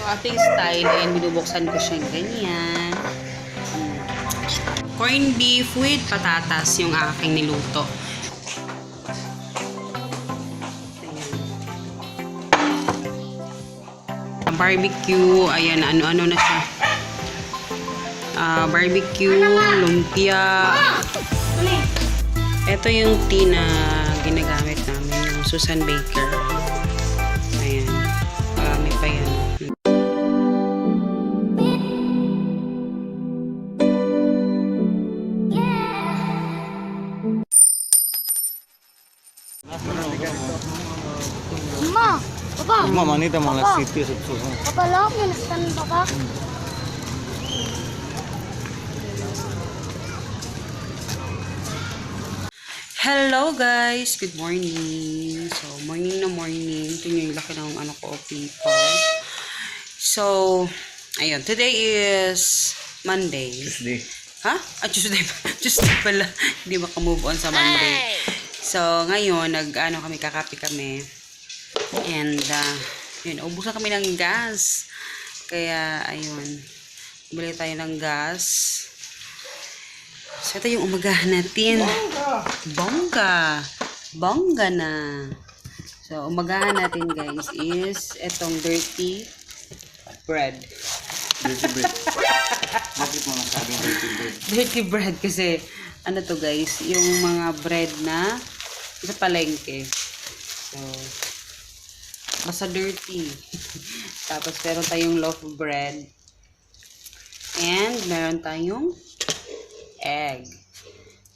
So, ating style, ayan, binubuksan ko siya ganyan. Corned beef with patatas yung aking niluto. Barbecue, ayan, ano-ano na siya. Barbecue, lumpia. Ito yung tea na ginagamit namin, yung Susan Baker. Ayan, may pa yan. Mama, Papa. Mama, manita mo lang sitio sa puso. Papa, love you. Nasaan, Papa? Hello guys! Good morning! So, morning na morning. Ito yung laki ng ano ko, people. So, ayun. Today is Monday. Tuesday. Ha? Tuesday. Tuesday pala. Hindi maka-move on sa Monday. So, ngayon, kakape kami. And, yun, ubusan kami ng gas. Kaya, ayun. Bili tayo ng gas. So, ito yung umagahan natin. Bongga! Bongga na. So, umagahan natin, guys, is itong dirty bread. Dirty bread. Bakit mo nasabing dirty bread? Dirty bread kasi, ano to guys, yung mga bread na sa palengke. So, basta dirty. Tapos, meron tayong loaf bread. And, meron tayong egg.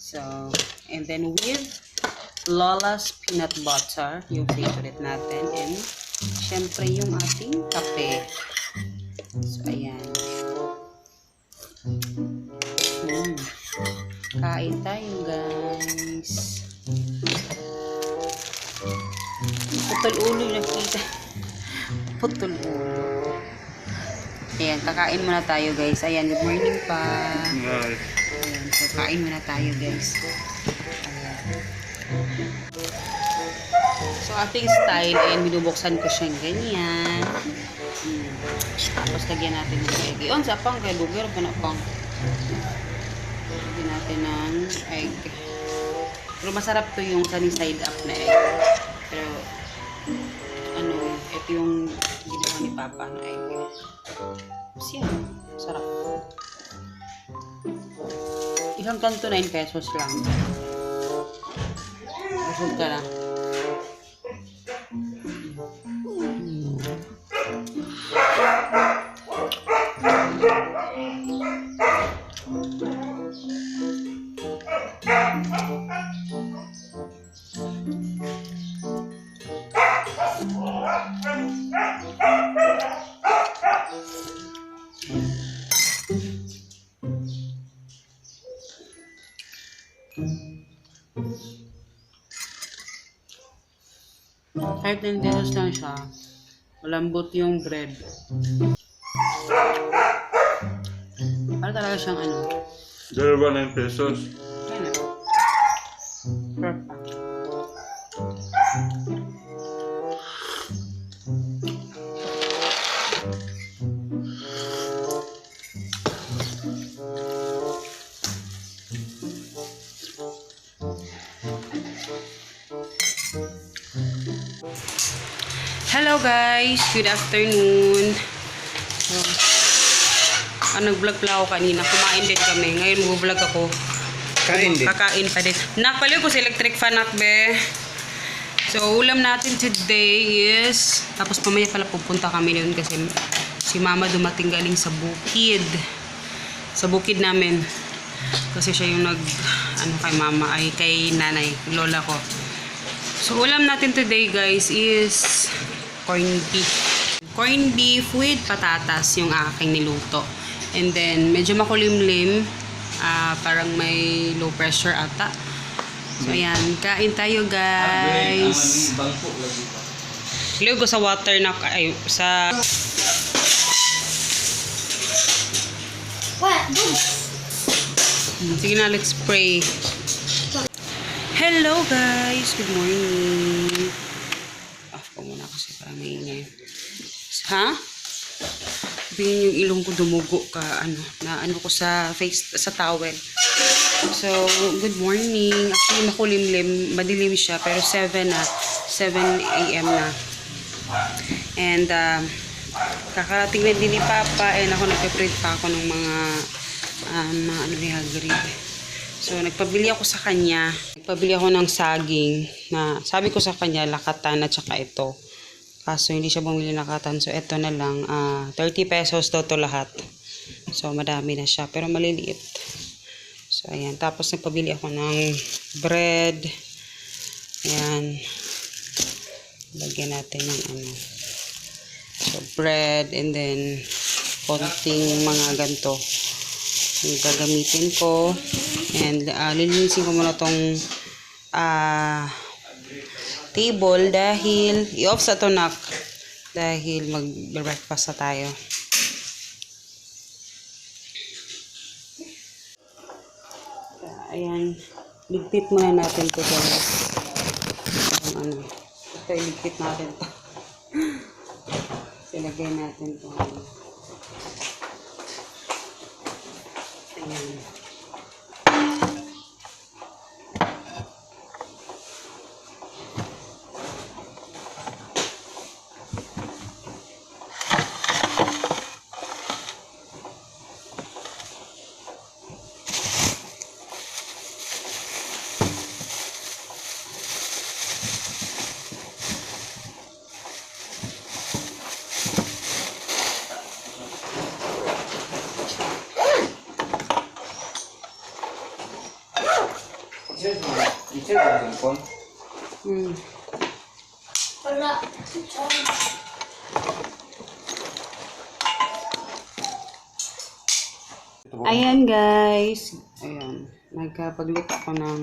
So, and then with Lola's peanut butter, yung favorite natin. And, syempre, yung ating kape. So, ayan. Kain tayo, guys. Putol ulo yung nakita. Putol ulo. Ayan, kakain muna tayo, guys. Ayan, good morning pa. Ayan, so kain muna tayo, guys. Ayan. So, ating style, ayan, binubuksan ko siya ganyan. Tapos, lagyan natin ng egg. Iyon, sa pang, kaya lugar pa na pang. Lagyan natin ng egg. Pero masarap to yung sunny side up na egg. Pero, ito yung ginawa ni Papa na egg. Siya, sarap. Isang kanto 9 pesos lang. Busog ka na. Kahit 10 pesos lang siya, malambot yung bread. Para talaga siyang ano. Dalawa 9 pesos. Yan o. Perfect. Hello guys! Good afternoon! So, nag-vlog pala ako kanina. Kumain din kami. Ngayon mag-vlog ako. Kain din. Kakain pa din. Nakpaliw ko sa electric fan nakbe. So, ulam natin today is... Tapos pamaya pala pupunta kami doon kasi si mama dumating galing sa bukid. Sa bukid namin. Kasi siya yung kay mama, ay kay nanay, lola ko. So, ulam natin today guys is corned beef. Corned beef with patatas yung aking niluto. And then, medyo makulimlim. Parang may low pressure ata. So, ayan. Kain tayo, guys. Liw ko sa water na, ay, sa... What? Sige na, let's pray. Hello, guys. Good morning. Off ko muna kasi parang maingay. Ha? Sabihin yung ilong ko dumugo ka, na ko sa face, sa towel. So, good morning. Actually, makulimlim, madilim siya, pero 7 a.m. na. And, kakarating na din ni Papa, and ako nagpe-print pa ako ng mga ni Hagrid. So, nagpabili ako sa kanya. Nagpabili ako ng saging na, sabi ko sa kanya, lakatan at saka ito. Kaso, hindi siya bumili lakatan. So, ito na lang. 30 pesos to lahat. So, madami na siya. Pero maliliit. So, ayan. Tapos, nagpabili ako ng bread. Ayan. Lagyan natin ng So, bread and then konting mga ganito. Yung gagamitin ko. And lilinisin ko muna tong table dahil i-off sa tunak dahil mag-breakfast na tayo. Ayan. Ligpit muna natin ito guys. Ito iligpit natin ito. Ilagay natin ito. Ayan. I-check ang cellphone. Wala. Ayan guys. Ayan. Nagkapagluto ako ng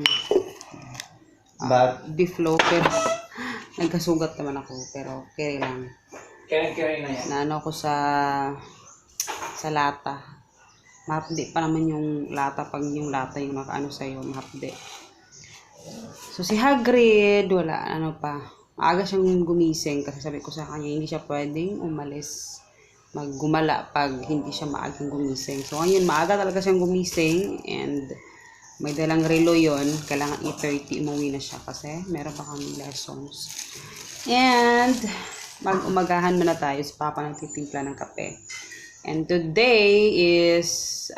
beef loaf pero nagkasugat naman ako pero okay lang. Kaya na yan. Naano ko sa lata. Mahapde pa naman yung lata pag yung lata yung nakaano sa'yo. Mahapde. So si Hagrid, wala pa. Maaga siyang gumising kasi sabi ko sa kanya hindi siya pwedeng umalis. Maggumala pag hindi siya maagang gumising. So ngayon maaga talaga siyang gumising and may dalang relo yon. Kailangan 8:30 umuwi na siya kasi meron pa kami lessons. And mag-umagahan muna tayo sa Papa nagtitimpla ng kape. And today is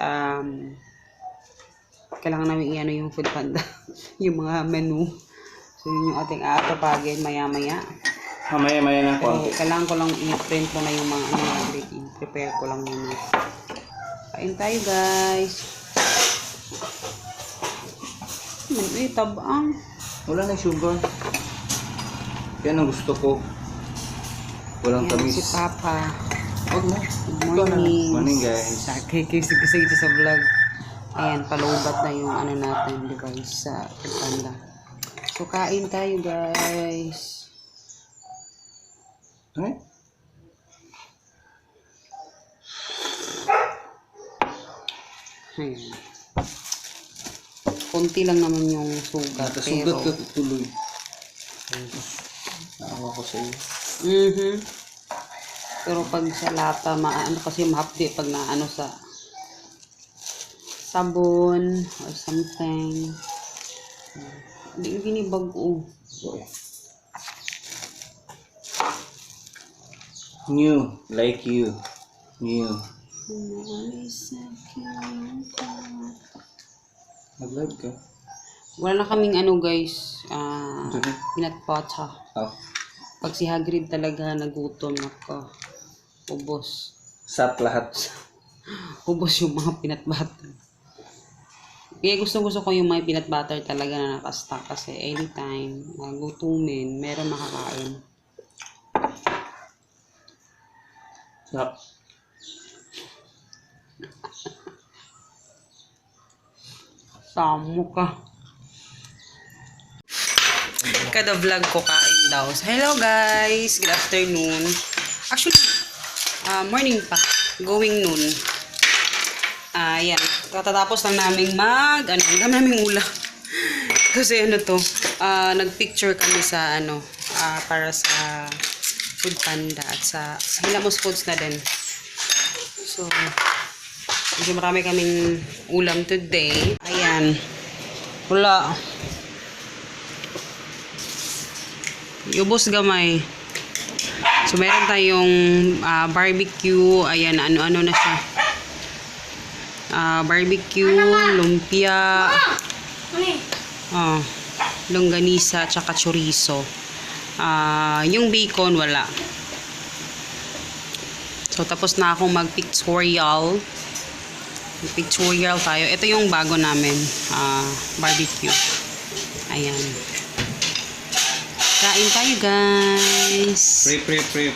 kailangan namin i-ano yung food panda. Yung mga menu. So yun yung ating aatapagin maya-maya. Maya-maya ng So, konti. kailangan ko lang i-print ko na yung mga i-prepare ko lang yun. Kain tayo guys. Tabang. Wala na sugar. Yan ang gusto ko. Walang Yan tamis. si Papa. Huwag na. Good morning. Morning guys. Kisig-kisig ito sa vlog. Ayan, palubat na yung natin device sa panda. So, kain tayo guys. Okay? Ayan. Kunti lang naman yung sugat. Nakasugat Pero, ka tuloy. Naawa ko sa iyo. Pero pag sa lata, maano kasi mahapdi pag naano sa sabon or something. Hindi ginibag ko. New, like you. New. Nag-live ka? Wala na kaming guys, peanut butter. Oh. Pag si Hagrid talaga nagutom ako, ubos. Sap lahat. Ubos yung mga peanut butter. Kaya gusto ko yung mga peanut butter talaga na nakastock kasi anytime gutumin, meron makakain. Sap. Samo ka. Kada vlog ko kain daw. So, hello guys! Good afternoon. Actually, morning pa. Going noon. Yan. Katatapos lang namin ang dami naming ulam. Kasi nagpicture kami sa para sa Food Panda at sa Hilamos Foods na din. So, medyo marami kaming ulam today. Ayan. Wala. Ubos gamay. So, meron tayong barbecue. Ayan, ano-ano na siya. Barbecue, lumpia, longganisa, tsaka chorizo. Yung bacon, wala. So, tapos na akong mag-pictorial. Pictorial tayo. Ito yung bago namin. Barbecue. Ayan. Kain tayo, guys. Pray.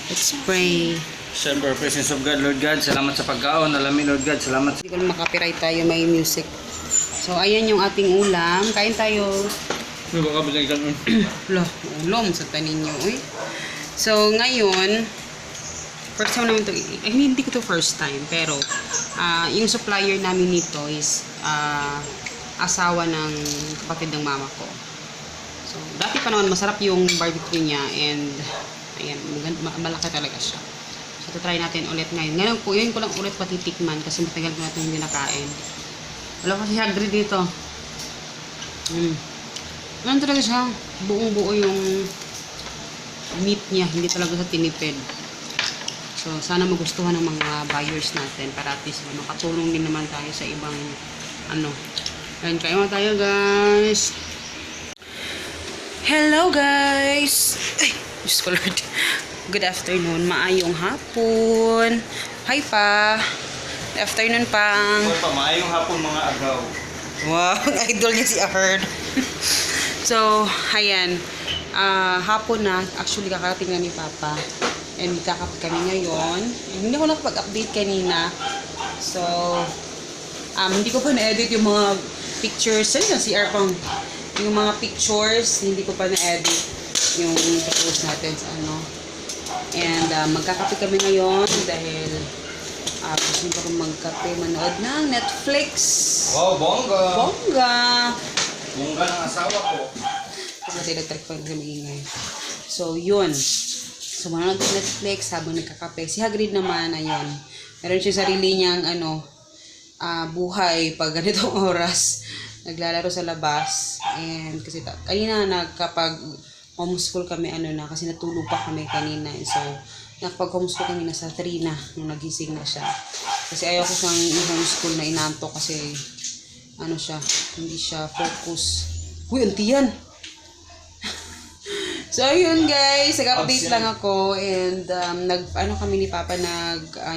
Let's pray. Siyempre, presence of God, Lord God. Salamat sa pagkaon. Alamin, Lord God. Salamat. Hindi ko na makapiright tayo. May music. So, ayan yung ating ulam. Kain tayo. Ano ba kabilang ka? Ulam sa tanin nyo. Eh. So, ngayon, first time namin ito, hindi ko to first time, pero yung supplier namin nito is asawa ng kapatid ng mama ko. So, dati pa naman masarap yung barbecue niya and ayan, malaki talaga siya. So, try natin ulit ngayon. Ngayon ko lang ulit patitikman kasi matagal ko natin hindi nakain. Wala kasi hagrid dito. Ano talaga siya? Buong-buo yung meat niya, hindi talaga sa tinipid. So, sana magustuhan ng mga buyers natin para at least makatulong din naman tayo sa ibang Ayan, kain mo tayo, guys. Hello, guys. Ay, Diyos ko, Lord. Good afternoon. Maayong hapon. Hi, pa. Good afternoon, pang. Oy, maayong hapon mga agaw. Wow, idol niya si Ahern. So, ayan. Hapon na. Actually, kakarating na ni Papa. And kakapit kami ngayon. And hindi ko nakapag-update kanina. So, hindi ko pa na-edit yung mga pictures. Saan yung CR pang? Yung mga pictures, hindi ko pa na-edit yung pictures natin sa ano. And magkakape kami ngayon dahil gusto ko magkape, manood ng Netflix. Wow, bongga. Bongga! Bongga ng asawa ko. Kasi electric fan kasi maingay. So, yun. So, manood ng Netflix habang nagkakape. Si Hagrid naman, ayun. Meron siya sarili niyang, buhay pag ganitong oras. Naglalaro sa labas. And kasi kanina homeschool kami, kasi natulog pa kami kanina. So, nakapag-homeschool kami nasa 3 na, nung nagising na siya. Kasi ayaw ko siyang i-homeschool na inanto kasi, siya, hindi siya focus. Uy, antiyan! So, ayun guys, nag-update lang ako and kami ni Papa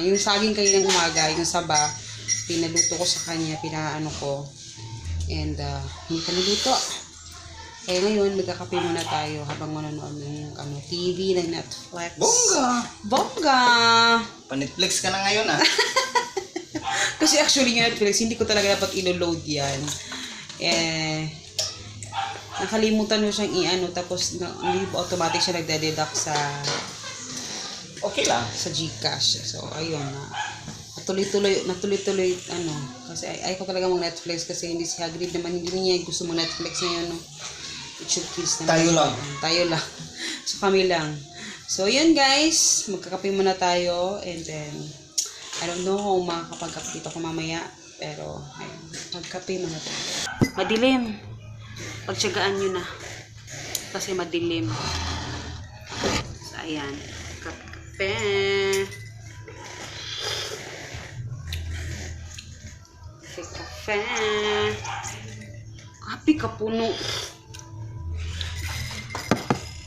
yung saging kaninang umaga, yung saba, pinaluto ko sa kanya, ko. And, hindi pa naluto. Kaya ngayon, magkakape muna tayo habang manonood ng TV, ng Netflix. Bongga! Bongga! Pa-Netflix ka na ngayon Kasi actually yung Netflix, hindi ko talaga dapat ilo-load yan. Nakalimutan mo siyang tapos hindi automatic siya nagde-deduct sa okay lang sa GCash. So ayun na. Natuloy-tuloy kasi ay ko talaga mag-Netflix kasi hindi si Hagrid naman hindi niya gusto mo Netflix ngayon YouTube Kids naman. Tayo lang. So kami lang. So yun guys, magkakape muna tayo and then I don't know kung makakapag-update ako mamaya pero ayun, magkape muna tayo. Madilim. Pagtsagaan nyo na. Kasi madilim. So, ayan. Kape. Kape. Kape ka puno.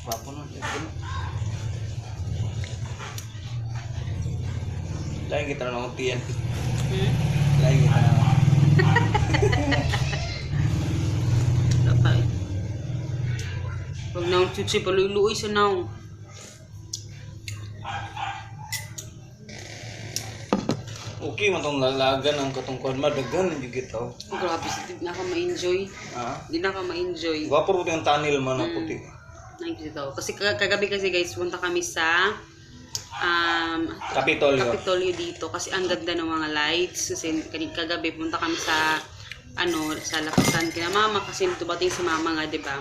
Papuno. Lain kita na ng tiyan. Lain kita na. Pag naon chuchi paluiluoy sa naon. Okay, matong lalagan ang katungkuan madagan yung gitaw. Grabe, hindi na ka ma-enjoy. Hindi na ka ma-enjoy. Gwapo rin yung tanil man na puti. Nakikita. Kasi kagabi kasi guys, punta kami sa Kapitolyo dito kasi ang ganda ng mga lights. Kasi kagabi punta kami sa sa lapasan kina mama kasi dumating si mama nga, 'di ba?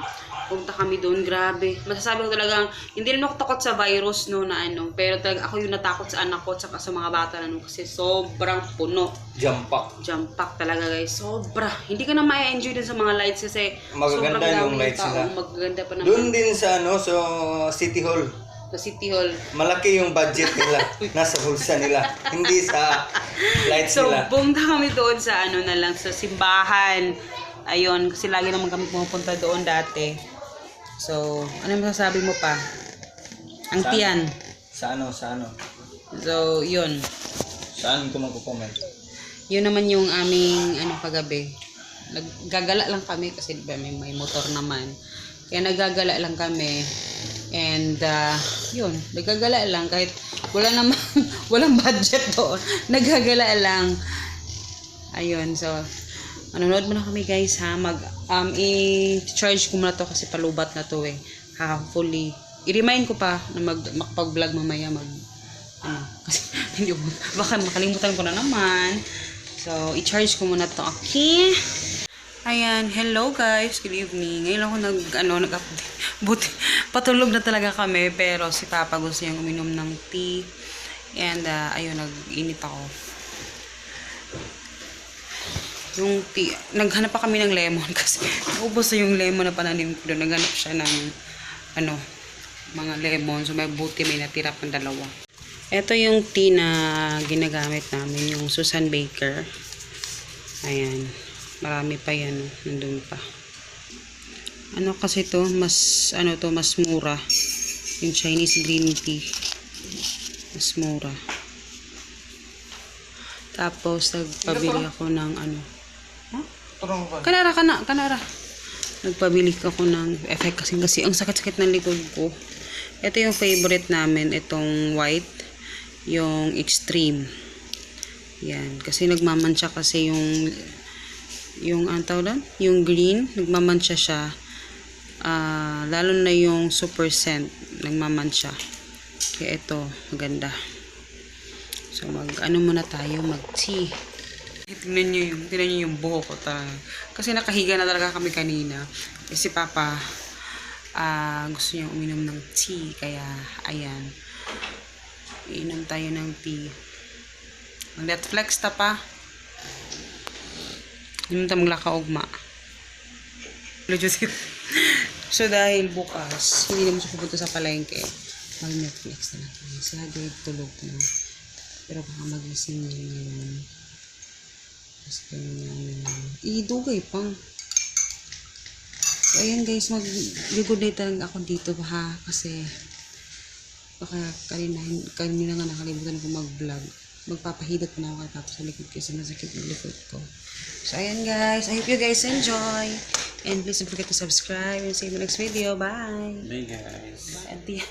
punta kami doon, grabe. Masasabi ko talagang, hindi rin ako takot sa virus, no, na ano. Pero talaga ako yung natakot sa anak ko at saka sa mga bata na, no, kasi sobrang puno. Jampak. Jump pack talaga, guys. Sobra. Hindi ka na ma-enjoy dun sa mga lights kasi Magaganda sobrang yung daming lights tao. nila. Magaganda pa naman. Doon din sa ano, sa City Hall. Sa City Hall. Malaki yung budget nila. Nasa bulsa nila. Hindi sa lights So, nila. pumunta kami doon sa ano na lang, sa simbahan. Ayun, kasi lagi naman kami pumupunta doon dati. So, ano masasabi mo pa? Ang Saan? tiyan. Sa ano, sa ano. So, yun. Saan ko magko-comment? Yun naman yung aming ano kagabi. Naggagala lang kami kasi diba, may motor naman. Kaya naggagala lang kami. And yun, naggagala lang kahit wala naman walang budget doon. Naggagala lang. Ayun, so manonood muna kami guys ha. I-charge ko muna to kasi palubat na to eh. Hopefully i-remind ko pa na makapag-vlog mamaya kasi hindi baka makalimutan ko na naman. So, i-charge ko muna to. Okay? Ayan, hello guys. Good evening. Ngayon ako nag-update. Buti, patulog na talaga kami. Pero si Papa gusto niyang uminom ng tea. And, ayun, nag-init ako. Yung tea, naghanap pa kami ng lemon kasi naubos na yung lemon na pananim ko doon. Naghanap siya ng, mga lemon. So, may buti may natira pang dalawa. Ito yung tea na ginagamit namin, yung Susan Baker. Ayan. Marami pa yan, nandun pa. Ano kasi to, mas mura. Yung Chinese green tea. Mas mura. Tapos, nagpabili ako ng Kanara. Nagpabili ako ng effect kasi ang sakit-sakit ng likod ko. Ito yung favorite namin, itong white. Yung extreme. Yan. Kasi nagmamansya kasi yung green, nagmamansya siya. Lalo na yung super scent, nagmamansya. Kaya ito, maganda. So, muna tayo, mag-tea. Tingnan nyo yung buho ko talaga. Kasi nakahiga na talaga kami kanina. Si Papa, gusto niya uminom ng tea. Kaya, ayan. Iinom tayo ng tea. Mag-Netflix ta pa. Hindi mo maglakaugma. So, dahil bukas, hindi naman siya pupunta sa palengke, mag-Netflix na natin. Si Hagrid tulog na. Pero baka magising niya ngayon. Kasi idugay pang. So, ayan guys, mag-good night talaga ako dito ha. Kasi, baka kanina nga nakalimutan ako mag-vlog. Magpapahidot na ako kay Papa sa likod kasi masakit yung likod ko. So, ayan guys. I hope you guys enjoy. And please don't forget to subscribe and see you in the next video. Bye! Bye guys. Bye, Auntie.